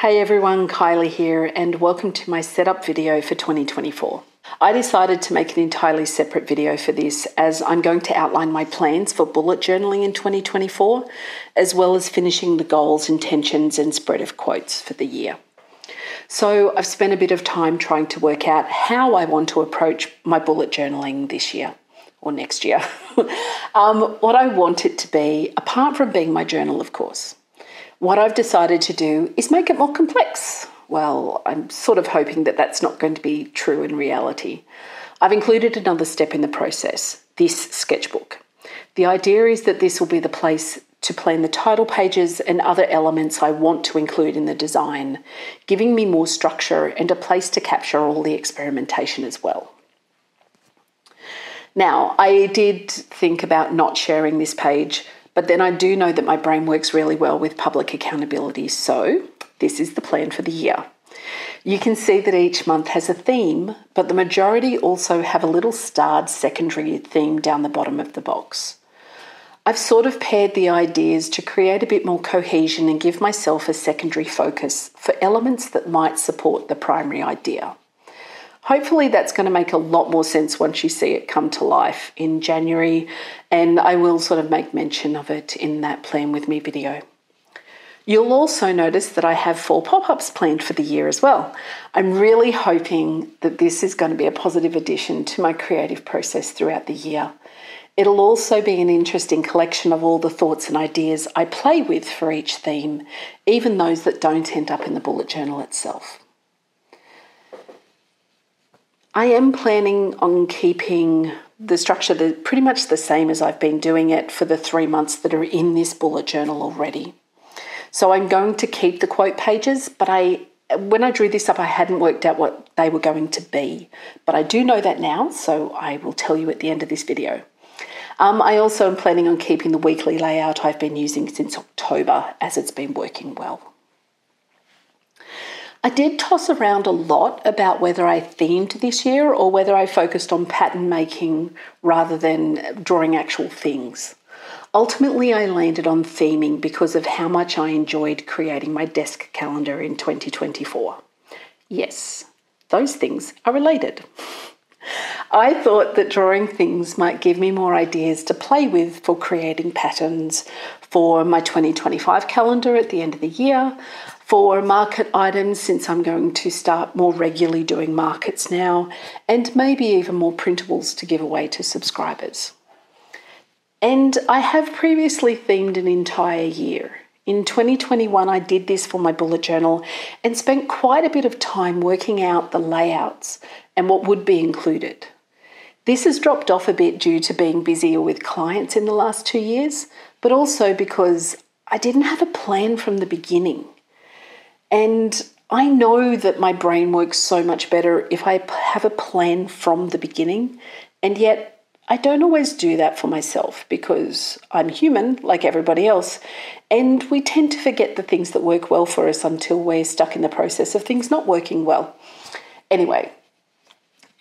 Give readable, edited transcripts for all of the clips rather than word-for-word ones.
Hey everyone, Kylie here, and welcome to my setup video for 2024. I decided to make an entirely separate video for this as I'm going to outline my plans for bullet journaling in 2024, as well as finishing the goals, intentions, and spread of quotes for the year. So I've spent a bit of time trying to work out how I want to approach my bullet journaling this year or next year. What I want it to be, apart from being my journal, of course. What I've decided to do is make it more complex. Well, I'm sort of hoping that that's not going to be true in reality. I've included another step in the process, this sketchbook. The idea is that this will be the place to plan the title pages and other elements I want to include in the design, giving me more structure and a place to capture all the experimentation as well. Now, I did think about not sharing this page, but then I do know that my brain works really well with public accountability, so this is the plan for the year. You can see that each month has a theme, but the majority also have a little starred secondary theme down the bottom of the box. I've sort of paired the ideas to create a bit more cohesion and give myself a secondary focus for elements that might support the primary idea. Hopefully that's going to make a lot more sense once you see it come to life in January, and I will sort of make mention of it in that Plan With Me video. You'll also notice that I have 4 pop-ups planned for the year as well. I'm really hoping that this is going to be a positive addition to my creative process throughout the year. It'll also be an interesting collection of all the thoughts and ideas I play with for each theme, even those that don't end up in the bullet journal itself. I am planning on keeping the structure pretty much the same as I've been doing it for the 3 months that are in this bullet journal already. So I'm going to keep the quote pages, but when I drew this up, I hadn't worked out what they were going to be. But I do know that now, so I will tell you at the end of this video. I also am planning on keeping the weekly layout I've been using since October, as it's been working well. I did toss around a lot about whether I themed this year or whether I focused on pattern making rather than drawing actual things. Ultimately, I landed on theming because of how much I enjoyed creating my desk calendar in 2024. Yes, those things are related. I thought that drawing things might give me more ideas to play with for creating patterns for my 2025 calendar at the end of the year, for market items since I'm going to start more regularly doing markets now, and maybe even more printables to give away to subscribers. And I have previously themed an entire year. In 2021, I did this for my bullet journal and spent quite a bit of time working out the layouts and what would be included. This has dropped off a bit due to being busier with clients in the last 2 years, but also because I didn't have a plan from the beginning. And I know that my brain works so much better if I have a plan from the beginning, and yet I don't always do that for myself because I'm human like everybody else, and we tend to forget the things that work well for us until we're stuck in the process of things not working well. Anyway,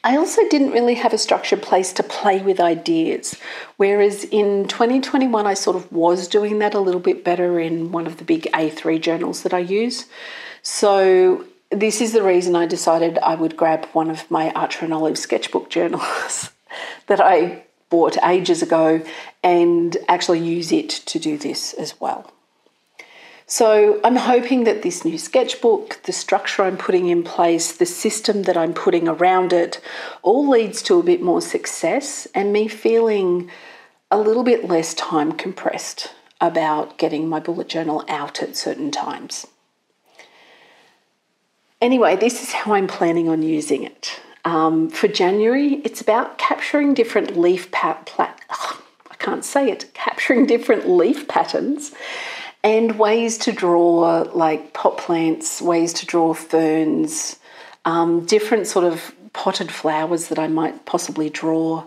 I also didn't really have a structured place to play with ideas, whereas in 2021 I sort of was doing that a little bit better in one of the big A3 journals that I use. So this is the reason I decided I would grab one of my Archer and Olive sketchbook journals that I bought ages ago and actually use it to do this as well. So I'm hoping that this new sketchbook, the structure I'm putting in place, the system that I'm putting around it, all leads to a bit more success and me feeling a little bit less time compressed about getting my bullet journal out at certain times. Anyway, this is how I'm planning on using it. For January, it's about capturing different capturing different leaf patterns and ways to draw like pot plants, ways to draw ferns, different sort of potted flowers that I might possibly draw.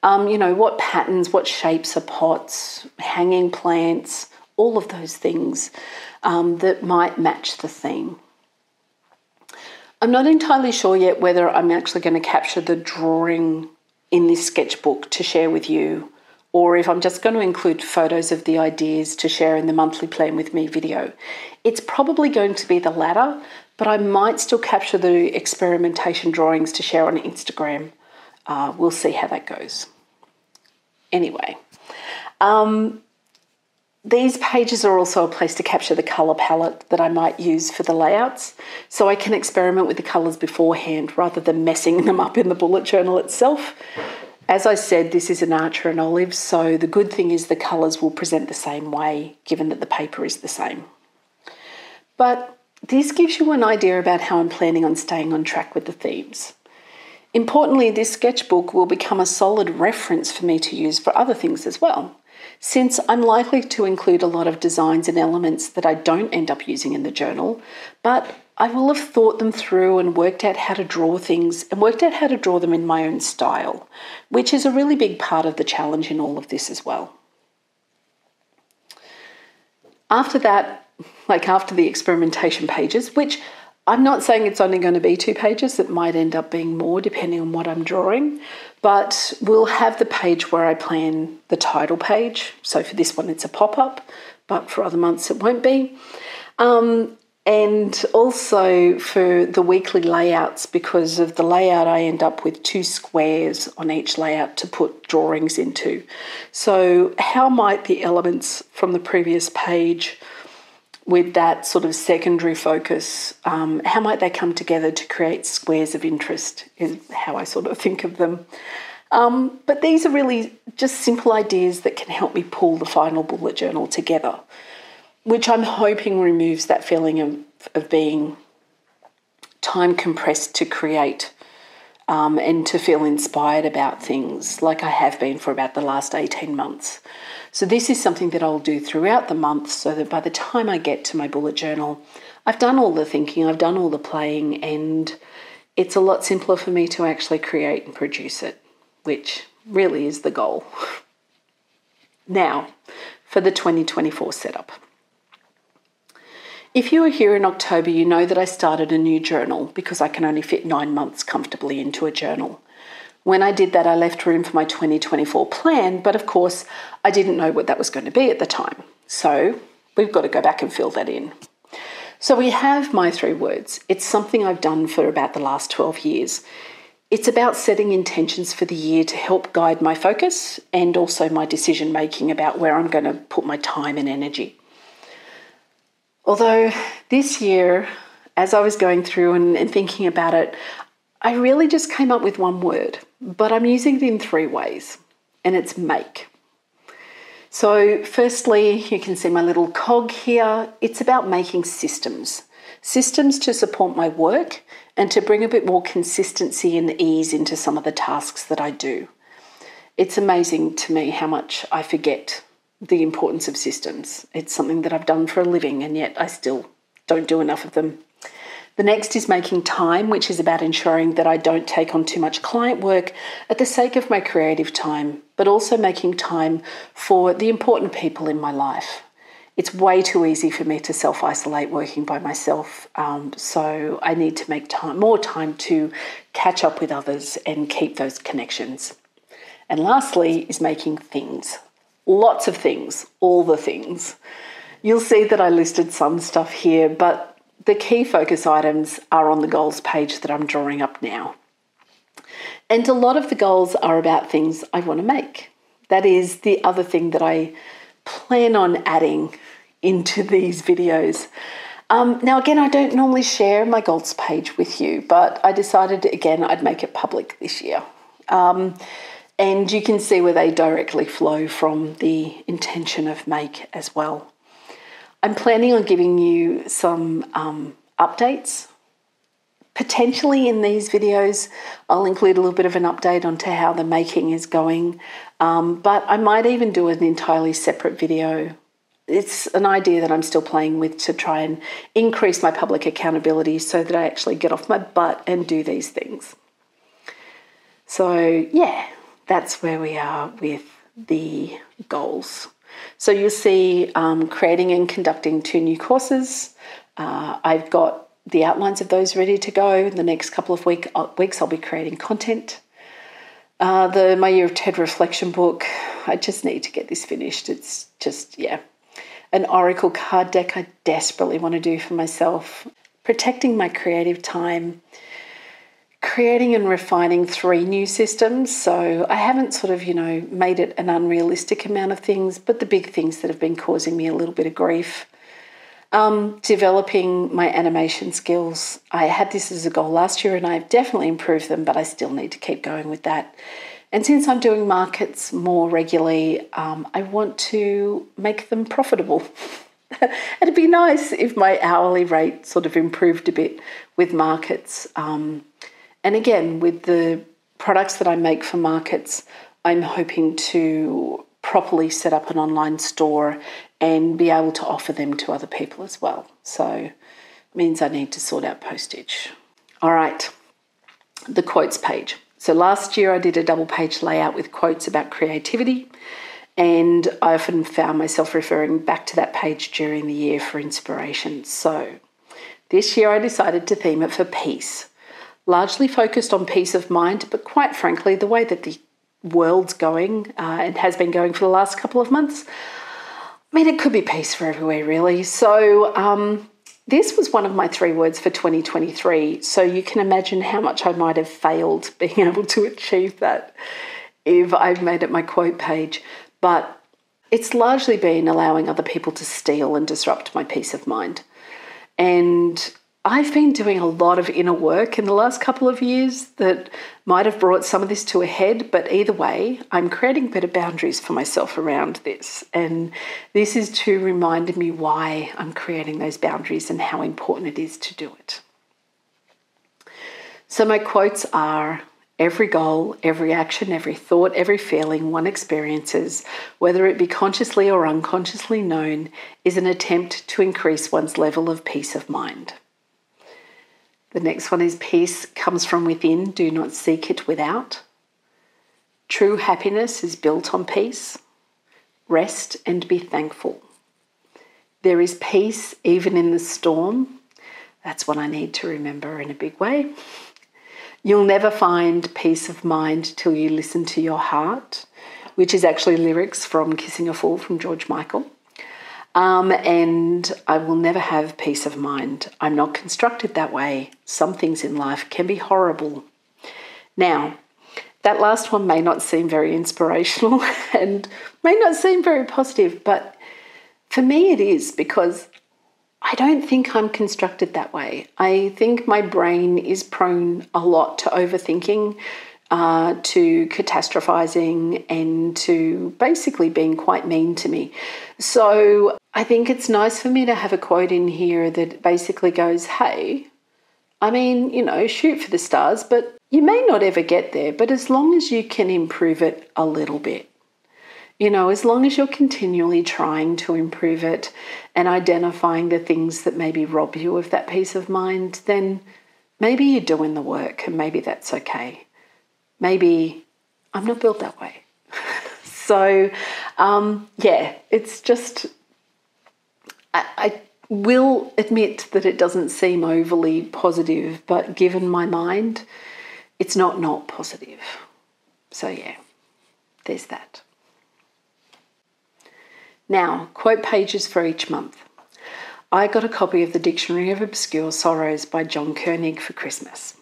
What patterns, what shapes are pots, hanging plants, all of those things that might match the theme. I'm not entirely sure yet whether I'm actually going to capture the drawing in this sketchbook to share with you or if I'm just going to include photos of the ideas to share in the monthly Plan With Me video. It's probably going to be the latter, but I might still capture the experimentation drawings to share on Instagram. We'll see how that goes. Anyway, these pages are also a place to capture the colour palette that I might use for the layouts, so I can experiment with the colours beforehand rather than messing them up in the bullet journal itself. As I said, this is an Archer and Olive, so the good thing is the colours will present the same way, given that the paper is the same. But this gives you an idea about how I'm planning on staying on track with the themes. Importantly, this sketchbook will become a solid reference for me to use for other things as well, since I'm likely to include a lot of designs and elements that I don't end up using in the journal, but I will have thought them through and worked out how to draw things and worked out how to draw them in my own style, which is a really big part of the challenge in all of this as well. After that, like after the experimentation pages, which I'm not saying it's only going to be 2 pages, it might end up being more depending on what I'm drawing, but we'll have the page where I plan the title page. So for this one, it's a pop-up, but for other months it won't be. And also for the weekly layouts, because of the layout, I end up with 2 squares on each layout to put drawings into. So how might the elements from the previous page with that sort of secondary focus, how might they come together to create squares of interest is how I sort of think of them. But these are really just simple ideas that can help me pull the final bullet journal together, which I'm hoping removes that feeling of being time compressed to create and to feel inspired about things like I have been for about the last 18 months. So this is something that I'll do throughout the month so that by the time I get to my bullet journal, I've done all the thinking, I've done all the playing, and it's a lot simpler for me to actually create and produce it, which really is the goal. Now, for the 2024 setup. If you were here in October, you know that I started a new journal because I can only fit 9 months comfortably into a journal. When I did that, I left room for my 2024 plan, but of course, I didn't know what that was going to be at the time. So we've got to go back and fill that in. So we have my 3 words. It's something I've done for about the last 12 years. It's about setting intentions for the year to help guide my focus and also my decision making about where I'm going to put my time and energy. Although this year, as I was going through and thinking about it, I really just came up with 1 word, but I'm using it in 3 ways, and it's make. So firstly, you can see my little cog here. It's about making systems. Systems to support my work and to bring a bit more consistency and ease into some of the tasks that I do. It's amazing to me how much I forget the importance of systems. It's something that I've done for a living, and yet I still don't do enough of them. The next is making time, which is about ensuring that I don't take on too much client work at the sake of my creative time, but also making time for the important people in my life. It's way too easy for me to self-isolate working by myself, so I need to make more time to catch up with others and keep those connections. And lastly is making things. Lots of things, all the things. You'll see that I listed some stuff here, but the key focus items are on the goals page that I'm drawing up now. And a lot of the goals are about things I want to make. That is the other thing that I plan on adding into these videos. Now, again, I don't normally share my goals page with you, but I decided, again, I'd make it public this year. And you can see where they directly flow from the intention of make as well. I'm planning on giving you some updates. Potentially in these videos, I'll include a little bit of an update onto how the making is going, but I might even do an entirely separate video. It's an idea that I'm still playing with to try and increase my public accountability so that I actually get off my butt and do these things. So yeah, that's where we are with the goals. So you'll see creating and conducting 2 new courses. I've got the outlines of those ready to go. In the next couple of weeks, I'll be creating content. My Year of TED reflection book. I just need to get this finished. It's just, an oracle card deck I desperately want to do for myself. Protecting my creative time. Creating and refining 3 new systems. So I haven't sort of, made it an unrealistic amount of things, but the big things that have been causing me a little bit of grief. Developing my animation skills. I had this as a goal last year and I've definitely improved them, but I still need to keep going with that. And since I'm doing markets more regularly, I want to make them profitable. It'd be nice if my hourly rate sort of improved a bit with markets. And again, with the products that I make for markets, I'm hoping to properly set up an online store and be able to offer them to other people as well. So it means I need to sort out postage. All right, the quotes page. So last year I did a double page layout with quotes about creativity, and I often found myself referring back to that page during the year for inspiration. So this year I decided to theme it for peace, largely focused on peace of mind, but quite frankly, the way that the world's going and has been going for the last couple of months, it could be peace for everywhere, really. So this was one of my 3 words for 2023. So you can imagine how much I might have failed being able to achieve that if I've made it my quote page. But it's largely been allowing other people to steal and disrupt my peace of mind. And I've been doing a lot of inner work in the last couple of years that might have brought some of this to a head, but either way, I'm creating better boundaries for myself around this. And this is to remind me why I'm creating those boundaries and how important it is to do it. So my quotes are: every goal, every action, every thought, every feeling one experiences, whether it be consciously or unconsciously known, is an attempt to increase one's level of peace of mind. The next one is: peace comes from within, do not seek it without. True happiness is built on peace. Rest and be thankful. There is peace even in the storm. That's what I need to remember in a big way. You'll never find peace of mind till you listen to your heart, which is actually lyrics from Kissing a Fool from George Michael. And I will never have peace of mind. I'm not constructed that way. Some things in life can be horrible. Now, that last one may not seem very inspirational and may not seem very positive, but for me it is, because I don't think I'm constructed that way. I think my brain is prone a lot to overthinking, to catastrophizing, and to basically being quite mean to me. So I think it's nice for me to have a quote in here that basically goes, hey, shoot for the stars, but you may not ever get there, but as long as you can improve it a little bit, as long as you're continually trying to improve it and identifying the things that maybe rob you of that peace of mind, then maybe you're doing the work, and maybe that's okay. Maybe I'm not built that way. So, it's just, I will admit that it doesn't seem overly positive, but given my mind, it's not positive. So there's that. Now, quote pages for each month. I got a copy of the Dictionary of Obscure Sorrows by John Koenig for Christmas.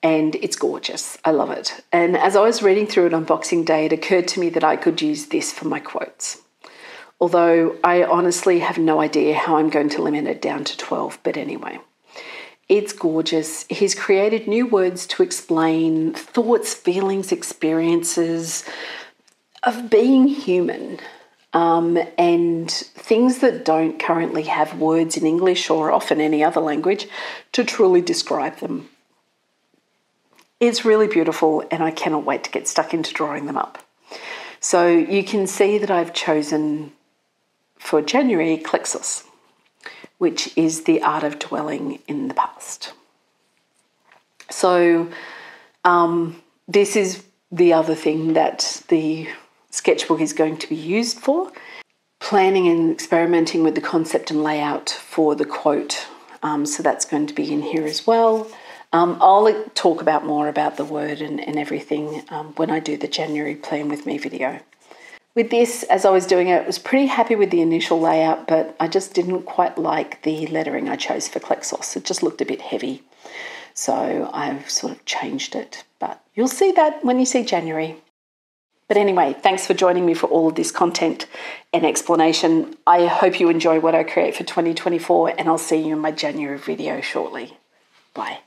And it's gorgeous. I love it. And as I was reading through it on Boxing Day, it occurred to me that I could use this for my quotes. Although I honestly have no idea how I'm going to limit it down to 12, but anyway. It's gorgeous. He's created new words to explain thoughts, feelings, experiences of being human, and things that don't currently have words in English or often any other language to truly describe them. It's really beautiful, and I cannot wait to get stuck into drawing them up. So you can see that I've chosen for January Klexos, which is the art of dwelling in the past. So this is the other thing that the sketchbook is going to be used for, planning and experimenting with the concept and layout for the quote. So that's going to be in here as well. I'll talk about more about the word and everything when I do the January Plan With Me video. With this, as I was doing it, I was pretty happy with the initial layout, but I just didn't quite like the lettering I chose for Klexos. It just looked a bit heavy. So I've sort of changed it, but you'll see that when you see January. But anyway, thanks for joining me for all of this content and explanation. I hope you enjoy what I create for 2024, and I'll see you in my January video shortly. Bye.